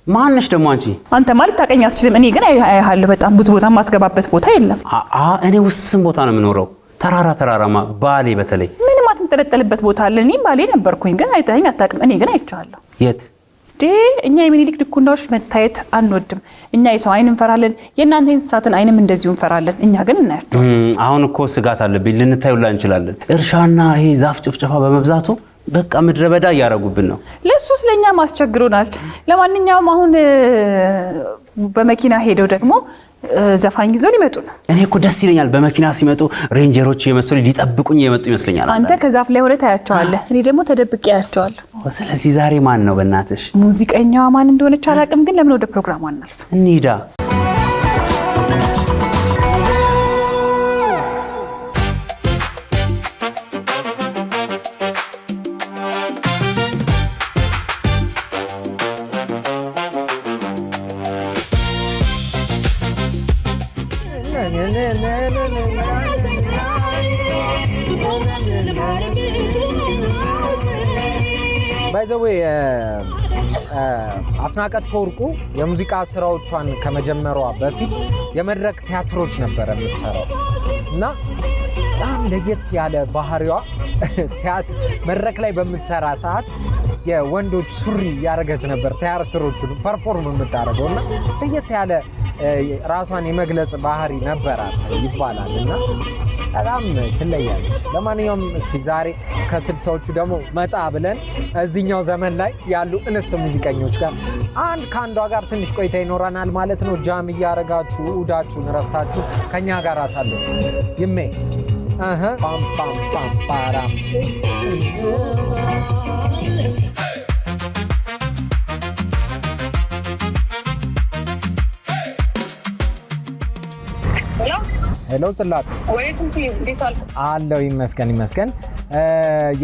ማንሽ ደሞ አንተ ማለት ታቀኛ አትችልም እኔ ግን አይሃለሁ በጣም ብዙ ቦታ ማትገባበት ቦታ የለም እኔ ውስን ቦታ ነው የምኖረው ተራራማ ባሌ በተለይ ምንም አትንጠለጠልበት ቦታ አለ እኔ ባሌ ነበርኩኝ ግን አይተኸኝ አታውቅም እኔ ግን አይቻለሁ የት እኛ የሚኒሊክ ድኩንዳዎች መታየት አንወድም እኛ የሰው አይን እንፈራለን የእናንተ እንስሳትን አይንም እንደዚሁ እንፈራለን እኛ ግን እናያቸው አሁን እኮ ስጋት አለብኝ ልንታዩላ እንችላለን እርሻና ይሄ ዛፍ ጭፍጨፋ በመብዛቱ በቃ ምድረበዳ ያረጉብን ነው ለሱስ ለኛ ማስቸግሩናል ለማንኛውም አሁን በመኪና ሄደው ደግሞ ዘፋኝ ይዘው ሊመጡ ነው እኔ እኮ ደስ ይለኛል በመኪና ሲመጡ ሬንጀሮች የመሰሉ ሊጠብቁኝ የመጡ ይመስለኛል አንተ ከዛፍ ላይ ሆነ ታያቸዋለህ እኔ ደግሞ ተደብቄ ያያቸዋለሁ ስለዚህ ዛሬ ማን ነው በእናትሽ ሙዚቀኛዋ ማን እንደሆነች አላውቅም ግን ለምን ወደ ፕሮግራሙ አናልፍ እንሂዳ By the way, አስናቀች ወርቁ የሙዚቃ ስራዎቿን ከመጀመሯ በፊት የመድረክ ቲያትሮች ነበር የምትሰራው እና በጣም ለየት ያለ ባህሪዋ ቲያትር መድረክ ላይ በምትሰራ ሰዓት የወንዶች ሱሪ ያረጋች ነበር ቲያትሮቹን ፐርፎርም የምታረገውና ለየት ያለ ራሷን የመግለጽ ባህሪ ነበራት ይባላልና በጣም ትለያለች ለማንኛውም እስቲ ዛሬ ከ60ዎቹ ደግሞ መጣ ብለን እዚህኛው ዘመን ላይ ያሉ እንስት ሙዚቀኞች ጋር ካንዷ ጋር ትንሽ ቆይታ ይኖራናል ማለት ነው ጃም ያረጋችሁ ኡዳችሁን ረፍታችሁ ከኛ ጋር አሳልፉ ይሜ ፓም ፓም ፓም ፓራም ሄሎ ጽላት ወይቱም ዲሳል አለው ይመስገን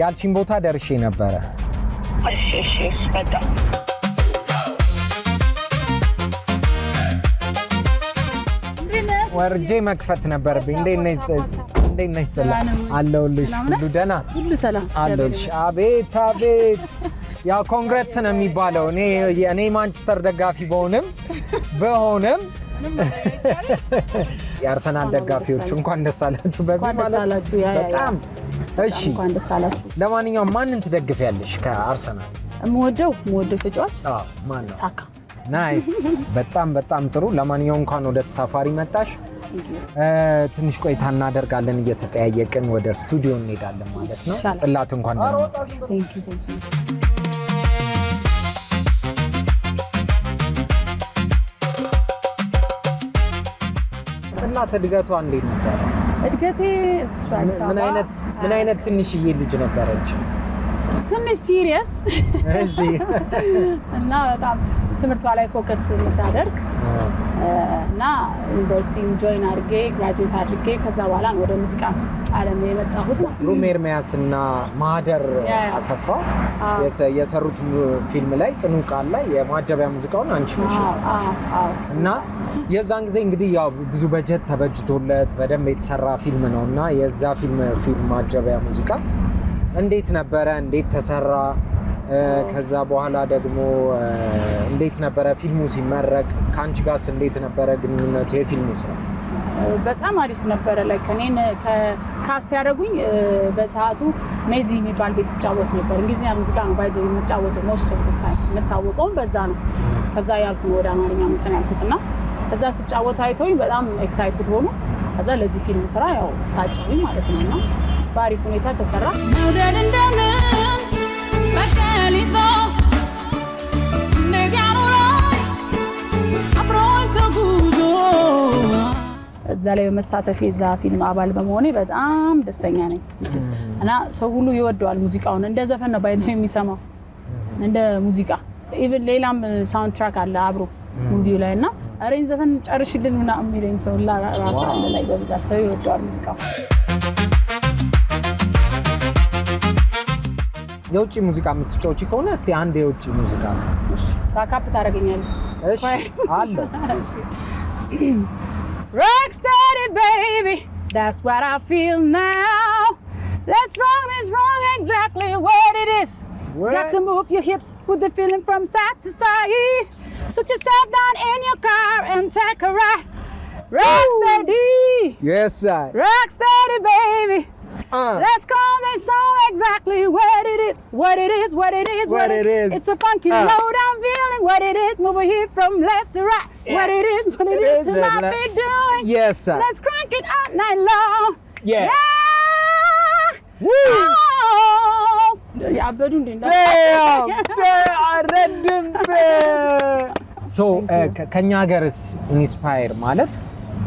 ያልሽን ቦታ ደርሼ ነበር እሺ በጣም ወርጄ መክፈት ነበርብኝ እንዴት ነሽ ጽላት አለውልሽ ሁሉ ደህና ሁሉ ሰላም አለውልሽ አቤት ያው ኮንግሬትስ ነው የሚባለው እኔ ማንቸስተር ደጋፊ በሆነም የአርሰናል ደጋፊዎች እንኳን ደስ አላችሁ በዚህ ማለት በጣም እሺ እንኳን ደስ አላችሁ ለማንኛውም ማንን ትደግፊያለሽ ከአርሰናል የምወደው ተጫዋች ማን ነው ሳካ ናይስ በጣም ጥሩ ለማንኛውም እንኳን ወደ ተሳፋሪ መጣሽ ትንሽ ቆይታ እናደርጋለን እየተጠያየቅን ወደ ስቱዲዮ እንሄዳለን ማለት ነው ጽላት እንኳን ደህና መጣሽ ቴንክ ዩ ጽላት እድገቷ እንዴት ነበር እድገቴ ምን አይነት ትንሽዬ ልጅ ነበረች ትንሽ ሲሪየስ እሺ እና በጣም ትምህርቷ ላይ ፎከስ የምታደርግ እና ዩኒቨርሲቲ ጆይን አድርጌ ግራጁዌት አድርጌ ከዛ በኋላ ወደ ሙዚቃ ዓለም የመጣሁት ድሩም ኤርሚያስና ማህደር አሰፋ የሰሩት ፊልም ላይ ጽኑ ቃል ላይ የማጀቢያ ሙዚቃውን አንቺ ነሽ እና የዛን ጊዜ እንግዲህ ያው ብዙ በጀት ተበጅቶለት በደንብ የተሰራ ፊልም ነውና የዛ ፊልም ማጀቢያ ሙዚቃ እንዴት ነበረ እንዴት ተሰራ ከዛ በኋላ ደግሞ እንዴት ነበረ ፊልሙ ሲመረቅ ካንቺ ጋርስ እንዴት ነበረ ግንኙነቱ የፊልሙ ስራ በጣም አሪፍ ነበረ ላይክ እኔን ካስት ያደረጉኝ በሰዓቱ ሜዚ የሚባል ቤት ተጫወት ነበር እንግሊዝኛ ሙዚቃ ነው ባይዘው የምጫወተው ሞስት ኦፍ ዘ ታይም የምታወቀው በዛ ነው ከዛ ያልኩ ወደ አማርኛ እንትን ያልኩትና እዛ ስጫወት አይተውኝ በጣም ኤክሳይትድ ሆኑ ከዛ ለዚህ ፊልም ስራ ያው ታጨውኝ ማለት ነውና ባሪፍ ሁኔታ ተሰራ መውደድ እንደምን በቀሊቶ እንደጋኑራ አብሮኝ ተጉዞ እዛ ላይ በመሳተፍ የዛ ፊልም አባል በመሆኔ በጣም ደስተኛ ነኝ እና ሰው ሁሉ ይወደዋል ሙዚቃውን እንደ ዘፈን ነው ባይደው የሚሰማው እንደ ሙዚቃ ኢቭን ሌላም ሳውንድ ትራክ አለ አብሮ ሙቪው ላይና አሬን ዘፈን ጨርሽልን ምናምን የሚለኝ ሰው ራሱ አለ ላይ በብዛት ሰው ይወደዋል ሙዚቃው የውጭ ሙዚቃ የምትጫወቺ ከሆነ እስቲ አንድ የውጭ ሙዚቃ እሺ ባካፕ ታደርገኛለህ እሺ አለ Rocksteady baby that's what I feel now let's wrong is wrong exactly what it is got to move your hips with the feeling from side to side Sit yourself down in your car and take a ride. Rocksteady. Yes, sir. Rocksteady, baby. Let's call this song exactly what it is. What it is, what it is, what it is. It's a funky load I'm feeling. What it is, move here from left to right. Yeah. What it is to my be doing. Yes, sir. Let's crank it out night long. Yeah. Woo! ከኛ ሀገርስ ኢንስፓየር ማለት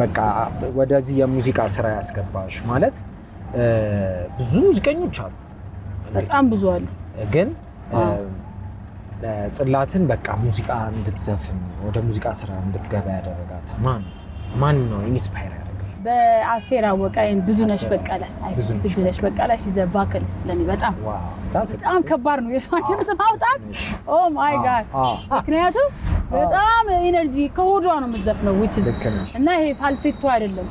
በቃ ወደዚህ የሙዚቃ ስራ ያስገባሽ ማለት ብዙ ሙዚቀኞች አሉ፣ በጣም ብዙ አሉ። ግን ጽላትን በቃ ሙዚቃ እንድትዘፍን ወደ ሙዚቃ ስራ እንድትገባ ያደረጋት ማን ነው ኢንስፓየር ያደረገሽ? በአስቴር አወቀ ብዙነሽ በቀለ ብዙነሽ በቀለ she's a vocalist ለኔ በጣም ከባድ ነው የሷን ድምጽ ማውጣት። ኦ ማይ ጋድ ምክንያቱም በጣም ኤነርጂ ከሆዷ ነው የምትዘፍነው which is እና ይሄ ፋልሴቶ አይደለም።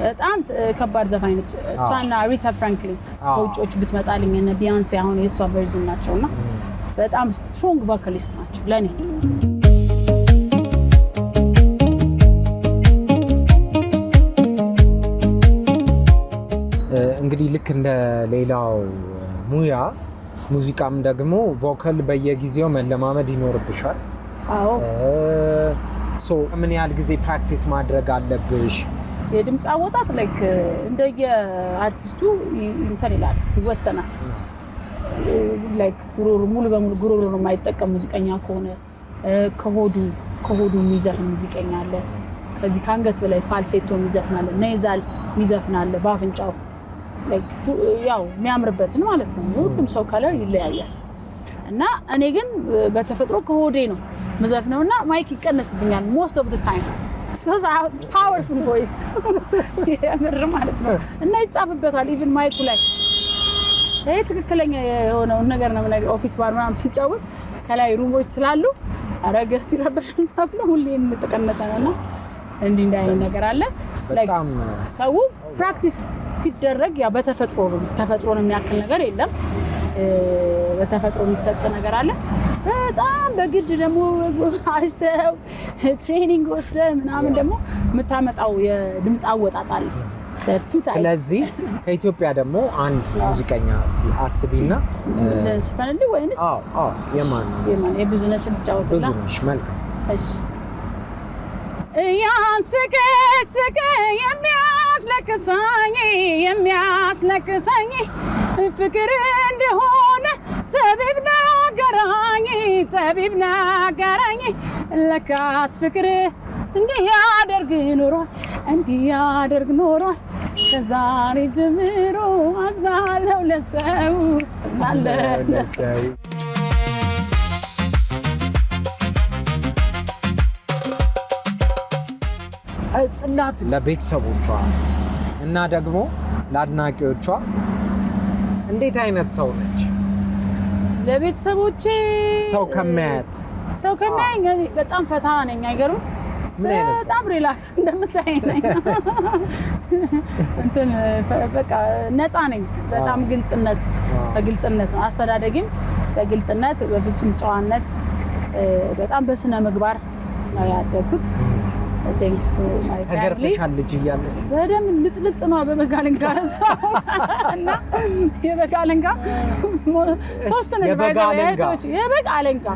በጣም ከባድ ዘፋኝ ነች እሷና ሪታ ፍራንክሊን ከውጮች ብትመጣልኝ እነ ቢያንሴ አሁን የሷ ቨርዥን ናቸውና በጣም ስትሮንግ ቮካሊስት ናቸው ለኔ። እንግዲህ ልክ እንደ ሌላው ሙያ ሙዚቃም ደግሞ ቮካል በየጊዜው መለማመድ ይኖርብሻል። አዎ ሶ ምን ያህል ጊዜ ፕራክቲስ ማድረግ አለብሽ? የድምጽ አወጣት ላይክ እንደየ አርቲስቱ እንትን ይላል ይወሰናል። ላይክ ጉሮሮ ሙሉ በሙሉ ጉሮሮ ነው የማይጠቀም ሙዚቀኛ ከሆነ ከሆዱ የሚዘፍን ሙዚቀኛ አለ። ከዚህ ከአንገት በላይ ፋልሴቶ የሚዘፍናል፣ ኔዛል የሚዘፍናል በአፍንጫው ላይክ ያው የሚያምርበትን ማለት ነው። ሁሉም ሰው ከለር ይለያያል እና እኔ ግን በተፈጥሮ ከሆዴ ነው መዘፍነውና ማይክ ይቀነስብኛል most of the time because I have powerful voice የምር ማለት ነው እና ይጻፍበታል ኢቭን ማይኩ ላይ ይሄ ትክክለኛ የሆነው ነገር ነው። ማለት ኦፊስ ባር ምናምን ሲጫወት ከላይ ሩሞች ስላሉ አረጋስቲ ረበሽን ታፍለ ሁሌ እንተቀነሰ ነውና እንዲህ እንዳይነ ነገር አለ። በጣም ሰው ፕራክቲስ ሲደረግ ያ ተፈጥሮን የሚያክል ነገር የለም። በተፈጥሮ የሚሰጥ ነገር አለ። በጣም በግድ ደግሞ አስተው ትሬኒንግ ወስደ ምናምን ደግሞ የምታመጣው የድምጽ አወጣጥ አለ። ስለዚህ ከኢትዮጵያ ደግሞ አንድ ሙዚቀኛ እስቲ አስቢና ስፈንልኝ ወይንስ የማን የብዙነሽ ብቻውት ነው? ብዙነሽ መልካም። እሺ ያንስከ የሚያስለቅሰኝ ፍቅር እንደሆነ ጠቢብ ነገረኝ ለካስ ፍቅር እንዲህ ያደርግ ኖሯል ከዛሬ ጀምሮ አዝናለሁ ለሰው ጽላት ለቤተሰቦቿ እና ደግሞ ለአድናቂዎቿ እንዴት አይነት ሰው ነች? ለቤተሰቦቼ ሰው ከሚያየኝ በጣም ፈታ ነኝ። አይገርም? በጣም ሪላክስ እንደምታየኝ ነኝ። እንትን በቃ ነፃ ነኝ። በጣም በግልጽነት ነው አስተዳደግም፣ በግልጽነት በፍጹም ጨዋነት፣ በጣም በስነ ምግባር ነው ያደግኩት። thanks to my family ተገርፈሻል ልጅ እያለ በደም ልጥልጥ ነው በበጋለንጋ እና የበጋለንጋ ሶስት ነው የበጋለንጋ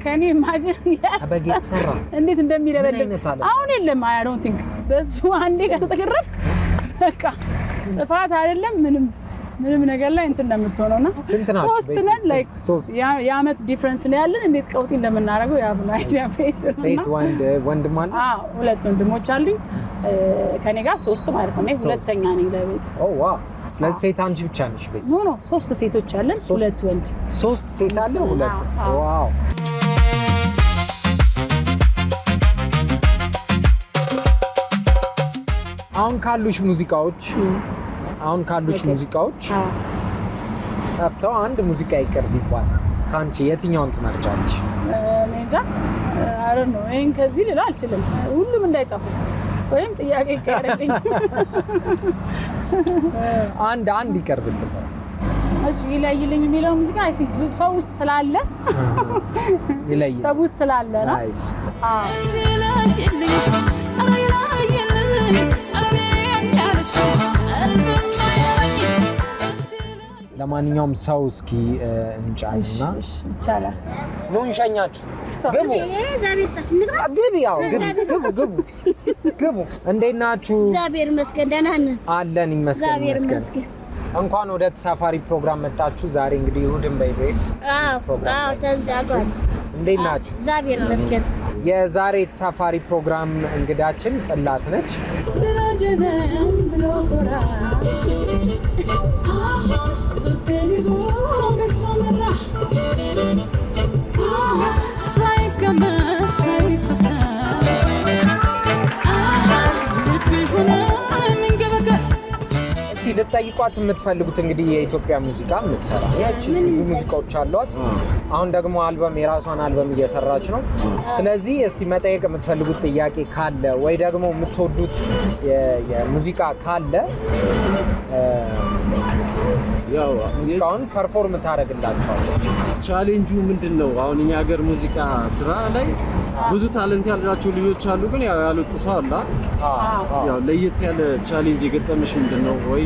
ከኔ ማጅን አበጌ ተሰራ እንዴት እንደሚለበልብ አሁን የለም። I don't think በሱ አንዴ ከተገረፍክ በቃ ጥፋት አይደለም ምንም ነገር ላይ እንትን እንደምትሆነውና ሶስት ነን ላይክ የአመት ዲፈረንስ ነው ያለን። እንዴት ቀውጢ እንደምናደርገው ያብና ሴት ወንድ ማለት ሁለት ወንድሞች አሉኝ ከኔ ጋር ሶስት ማለት ነው። ሁለተኛ ነኝ ለቤት። ኦ ዋው! ስለዚህ ሴት አንቺ ብቻ ነሽ ቤት? ኖ ሶስት ሴቶች አለን፣ ሁለት ወንድ። ሶስት ሴት አለ፣ ሁለት። ዋው! አሁን ካሉሽ ሙዚቃዎች ጠፍተው አንድ ሙዚቃ ይቀር ቢባል ካንቺ የትኛውን ትመርጫለሽ? እንጃ አረን ነው ይሄን ከዚህ ልላ አልችልም። ሁሉም እንዳይጠፉ ወይም ጥያቄ ይቀርልኝ። አንድ ይቀር ብትባል እሺ ይለይልኝ የሚለው ሙዚቃ አይ ቲንክ ሰው ውስጥ ስላለ ይለይ ሰው ውስጥ ስላለ ነው። ናይስ ለማንኛውም ሰው እስኪ እንጫኝና ይቻላል ነው እንሸኛችሁ። ግቡ ግቡ ያው ግቡ። እንዴት ናችሁ? እግዚአብሔር ይመስገን ደህና ነን አለን። ይመስገን። እንኳን ወደ ተሳፋሪ ፕሮግራም መጣችሁ። ዛሬ እንግዲህ እሑድን በኢቢኤስ ተዛጓል። እንዴት ናችሁ? እግዚአብሔር ይመስገን። የዛሬ ተሳፋሪ ፕሮግራም እንግዳችን ጽላት ነች። እስቲ ልትጠይቋት የምትፈልጉት እንግዲህ የኢትዮጵያ ሙዚቃ የምትሰራ ያቺ ብዙ ሙዚቃዎች አሏት። አሁን ደግሞ የራሷን አልበም እየሰራች ነው። ስለዚህ እስቲ መጠየቅ የምትፈልጉት ጥያቄ ካለ ወይ ደግሞ የምትወዱት የሙዚቃ ካለ ያው ሙዚቃውን ፐርፎርም ታደርግላቸዋለች። ቻሌንጁ ምንድነው? አሁን እኛ ሀገር ሙዚቃ ስራ ላይ ብዙ ታለንት ያላቸው ልጆች አሉ፣ ግን ያው ያሉት ሰው አለ። ያው ለየት ያለ ቻሌንጅ የገጠመሽ ምንድነው? ወይ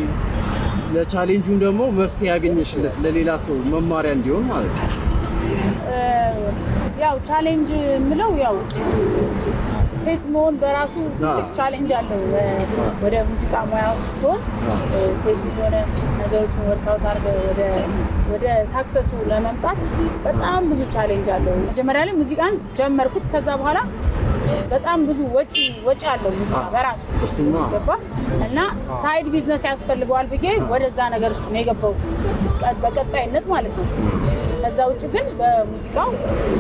ለቻሌንጁን ደግሞ መፍትሄ ያገኘሽለት ለሌላ ሰው መማሪያ እንዲሆን ማለት ነው። ያው ቻሌንጅ የምለው ያው ሴት መሆን በራሱ ትልቅ ቻሌንጅ አለው። ወደ ሙዚቃ ሙያ ስትሆን ሴት ልጅ ሆነ ነገሮችን ወርክአውት አድርገህ ወደ ሳክሰሱ ለመምጣት በጣም ብዙ ቻሌንጅ አለው። መጀመሪያ ላይ ሙዚቃን ጀመርኩት። ከዛ በኋላ በጣም ብዙ ወጪ አለው ሙዚቃ በራሱ ገባ እና ሳይድ ቢዝነስ ያስፈልገዋል ብዬ ወደዛ ነገር ውስጥ ነው የገባሁት በቀጣይነት ማለት ነው። ከዛ ውጭ ግን በሙዚቃው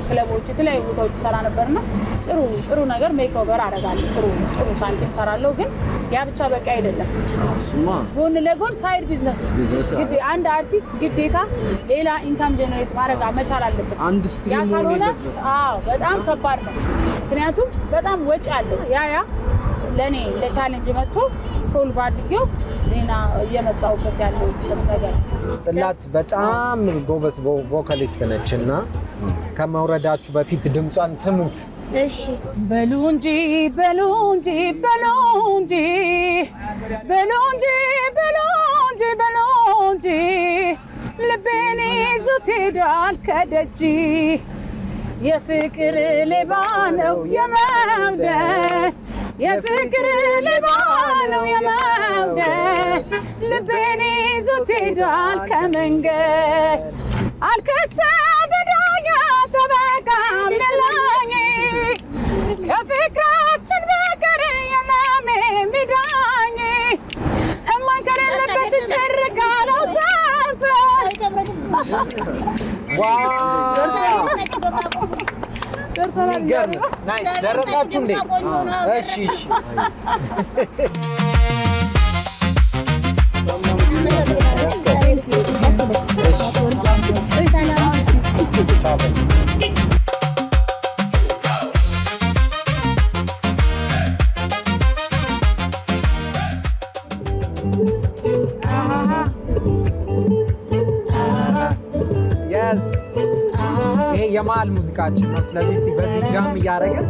ክለቦች የተለያዩ ቦታዎች ሰራ ነበርና ጥሩ ነገር ሜክኦቨር አደርጋለሁ። ጥሩ ሳንቲም ሰራለሁ። ግን ያ ብቻ በቂ አይደለም። ጎን ለጎን ሳይድ ቢዝነስ አንድ አርቲስት ግዴታ ሌላ ኢንካም ጀነሬት ማድረግ መቻል አለበት። አንድ ስትሪም ሆነ በጣም ከባድ ነው። ምክንያቱም በጣም ወጪ አለው። ያ ለኔ ለቻሌንጅ መጥቶ ሶልቭ አድርጌው ሌላ እየመጣሁበት ያለበት ነገር። ጽላት በጣም ጎበዝ ቮካሊስት ነችና ከመውረዳችሁ በፊት ድምጿን ስሙት። እሺ በሉ እንጂ ልቤን ይዞት ሄዷል ከደጅ የፍቅር ሌባ ነው የመውደድ የፍቅር ሌባ ነው የመውደድ ልቤን ይዞት ሄዷል ከመንገድ አልከሳ በዳኛ ጠበቃ የለኝ ከፍቅራችን በቀር የለም የሚዳኝ እማኝ ከሌለበት ጭርጋለው ሰንፈር ደረሳችሁ እንዴ? እሺ ይሄ የመሀል ሙዚቃችን ነው። ስለዚህ እስቲ በዚህ ጃም እያደረግን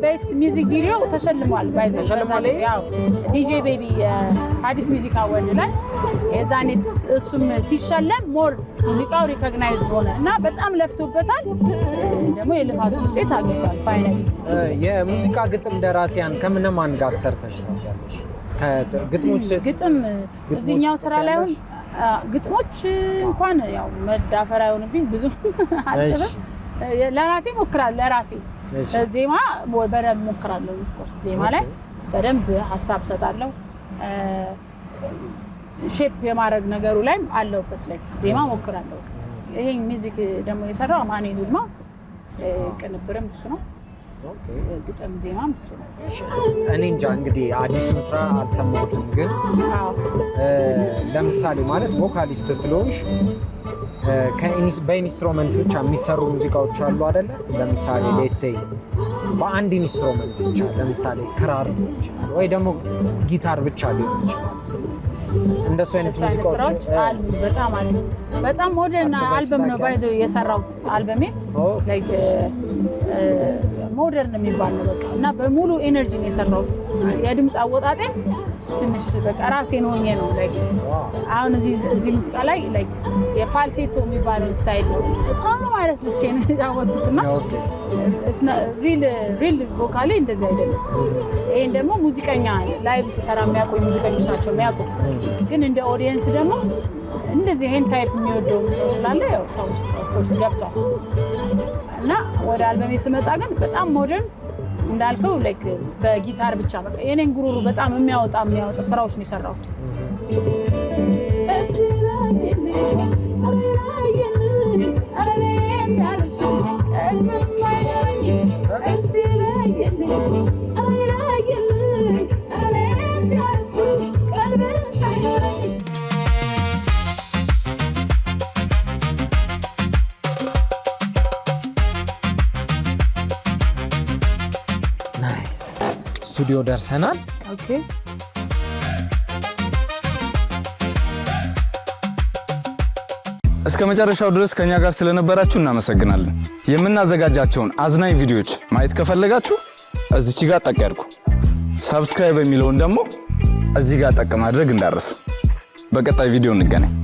ቤስት ሚውዚክ ቪዲዮ ተሸልሟል። ዲጄ ቤቢ አዲስ ሚውዚክ አዋርድ ላይ የዛኔ እሱም ሲሸለም ሞር ሙዚቃው ሪኮግናይዝድ ሆነ እና በጣም ለፍቶበታል። ደግሞ የልፋቱ ውጤት አግኝቷል። ፋይናሊ የሙዚቃ ግጥም ደራሲያን ከማን ጋር ሰርተሽ ታውቂያለሽ? ከግጥሞች ግጥም እዚህኛው ስራ ላይ አሁን ግጥሞች እንኳን ያው መዳፈር አይሆንብኝ ብዙ አልጽፍም። ለራሴ ሞክራለሁ። ለራሴ ዜማ በደንብ ሞክራለሁ። ኦፍ ኮርስ ዜማ ላይ በደንብ ሀሳብ ሰጣለሁ። ሼፕ የማድረግ ነገሩ ላይ አለውበት ላይ ዜማ ሞክራለሁ። ይሄ ሚውዚክ ደግሞ የሰራው አማኑኤል ይልማ፣ ቅንብርም እሱ ነው። ግጥም ዜማም እሱ ነው። እኔ እንጃ እንግዲህ አዲሱን ስራ አልሰማሁትም፣ ግን ለምሳሌ ማለት ቮካሊስት ስለሆንሽ በኢንስትሩመንት ብቻ የሚሰሩ ሙዚቃዎች አሉ አይደለ? ለምሳሌ ሌሴይ በአንድ ኢንስትሩመንት ብቻ ለምሳሌ ክራር ይችላል ወይ ደግሞ ጊታር ብቻ ሊሆን ይችላል። እንደሱ አይነት ሙዚቃዎች አሉ፣ በጣም አሉ። በጣም ሞደርን አልበም ነው ባይዘው የሰራሁት። አልበሜ ላይክ ሞደርን የሚባል ነው በቃ እና በሙሉ ኤነርጂ ነው የሰራሁት። የድምጽ አወጣጤ ትንሽ በቃ ራሴን ሆኜ ነው ላይክ አሁን እዚህ ሙዚቃ ላይ ላይክ የፋልሴቶ የሚባለው ስታይል ነው በጣም ማለት ነው ያወጡትና ሪል ቮካሊ እንደዚህ አይደለም። ይሄን ደግሞ ሙዚቀኛ ላይቭ ሲሰራ የሚያውቁ ሙዚቀኞች ናቸው የሚያውቁት። ግን እንደ ኦዲየንስ ደግሞ እንደዚህ ይሄን ታይፕ የሚወደው ሰው ስላለ ያው ሰው ውስጥ ኦፍ ኮርስ ገብቷል። እና ወደ አልበሜ ስመጣ ግን በጣም ሞደርን እንዳልከው ላይክ በጊታር ብቻ በቃ የኔን ጉሩሩ በጣም የሚያወጣ ስራዎች ነው የሰራሁት። ስቱዲዮ ደርሰናል። ኦኬ እስከ መጨረሻው ድረስ ከኛ ጋር ስለነበራችሁ እናመሰግናለን። የምናዘጋጃቸውን አዝናኝ ቪዲዮዎች ማየት ከፈለጋችሁ እዚች ጋር ጠቅ ያድርጉ። ሰብስክራይብ የሚለውን ደግሞ እዚህ ጋር ጠቅ ማድረግ እንዳትረሱ። በቀጣይ ቪዲዮ እንገናኝ።